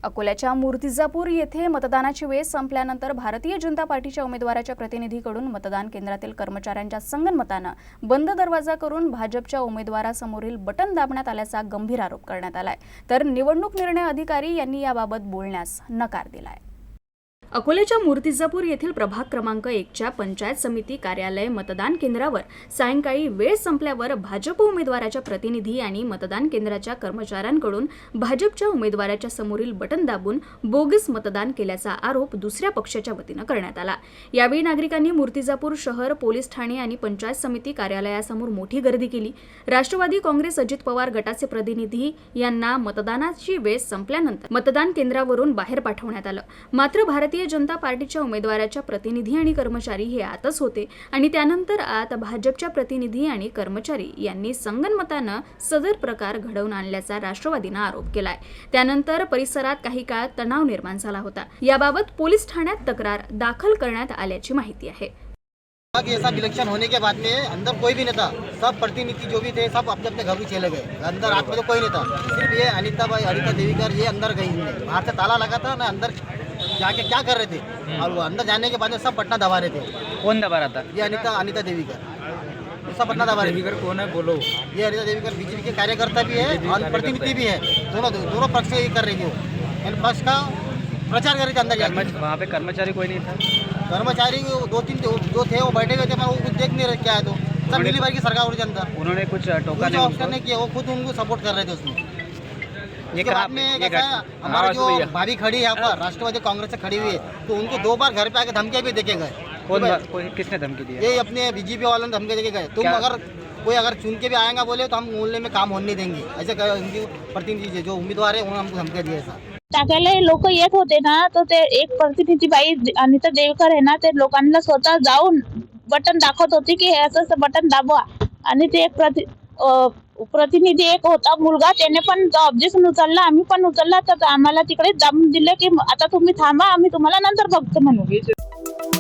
अकोल्याच्या मूर्तिजापूर येथे मतदानाची वेळ संपल्यानंतर भारतीय जनता पार्टीच्या उमेदवाराच्या प्रतिनिधीकडून मतदान केंद्रातील कर्मचाऱ्यांच्या संगनमतानं बंद दरवाजा करून भाजपच्या उमेदवारासमोरील बटन दाबण्यात आल्याचा गंभीर आरोप करण्यात आलाय। तर निवडणूक निर्णय अधिकारी यांनी याबाबत बोलण्यास नकार दिलाय। अकोल्याच्या मूर्तिजापूर येथील प्रभाग क्रमांक 1च्या पंचायत समिती कार्यालय मतदान केंद्रावर सायंकाळी वेळ संपल्यावर भाजप उमेदवाराच्या प्रतिनिधी आणि मतदान केंद्राच्या कर्मचाऱ्यांकडून भाजपच्या उमेदवाराच्या समोरील बटन दाबून बोगस मतदान केल्याचा आरोप दुसऱ्या पक्षाच्या वतीनं करण्यात आला। यावेळी नागरिकांनी मूर्तिजापूर शहर पोलीस ठाणे आणि पंचायत समिती कार्यालयासमोर मोठी गर्दी केली। राष्ट्रवादी काँग्रेस अजित पवार गटाचे प्रतिनिधी यांना मतदानाची वेळ संपल्यानंतर मतदान केंद्रावरून बाहेर पाठवण्यात आलं। मात्र भारतीय जनता पार्टीच्या उमेदवाराच्या प्रतिनिधी आणि कर्मचारी हे आतच होते आणि त्यानंतर आत भाजपच्या प्रतिनिधी आणि कर्मचारी यांनी संगनमतानं सदर प्रकार घडवून आणल्याचा राष्ट्रवादीनं आरोप केलाय। त्यानंतर परिसरात काही काळ तणाव निर्माण झाला होता। याबाबत पोलीस ठाण्यात तक्रार दाखल करण्यात आल्याची माहिती आहे। ऐसा इलेक्शन होने के बाद में अंदर कोई भी नहीं था, सब प्रतिनिधि जो भी थे सब अपने अपने घर में चले गए। अंदर रात में तो कोई नहीं था, सिर्फ ये अनिता देवीकर ये अंदर गई। बाहर से ताला लगा था ना, अंदर जाके क्या कर रहे थे और वो अंदर जाने के बाद में सब पटना दबा रहे थे। कौन दबा रहा था? ये अनिता देवीकर सब पटना दबा रहे। देवीकर कौन है बोलो? ये अनिता देवीकर बीजेपी के कार्यकर्ता भी है और प्रतिनिधि भी है, दोनों पक्ष से ये कर रही थी। वो पक्ष का प्रचार कर रहे थे अंदर जाके। वहाँ पे कर्मचारी कोई नहीं था? कर्मचारी दो तीन जो थे वो बैठे हुए थे, वो कुछ देख नहीं रहे क्या है। तो सब मिली बार की सरकार के अंदर उन्होंने कुछ टोका कुछ ऑप्शन नहीं किया, वो खुद उनको सपोर्ट कर रहे थे उसमें। ये उसके बाद में कैसा है, हमारा जो भाभी खड़ी है यहाँ पर राष्ट्रवादी कांग्रेस से खड़ी हुई है, तो उनको 2 बार घर पे आके धमकियाँ भी देके गए। किसने धमकी दी? ये अपने बीजेपी वालों ने धमकी देके गए, तुम अगर चुन के भी आएगा बोले तो हम मोहल्ले में काम होने नहीं देंगे, ऐसे उनकी प्रतिनिधि जो उम्मीदवार है उन्होंने हमको धमकी दी। ऐसा टाकायला लोक येत होते ना, तो ते एक प्रतिनिधी बाई अनिता देवकर आहे ना, ते लोकांना स्वतः जाऊन बटन दाखवत होती की हे असं बटन दाबवा। आणि ते प्रतिनिधी एक होता मुलगा, त्याने पण ऑब्जेक्शन उचलला, आम्ही पण उचलला, तर आम्हाला तिकडे दाबून दिले की आता तुम्ही थांबा, आम्ही तुम्हाला नंतर बघतो म्हणून।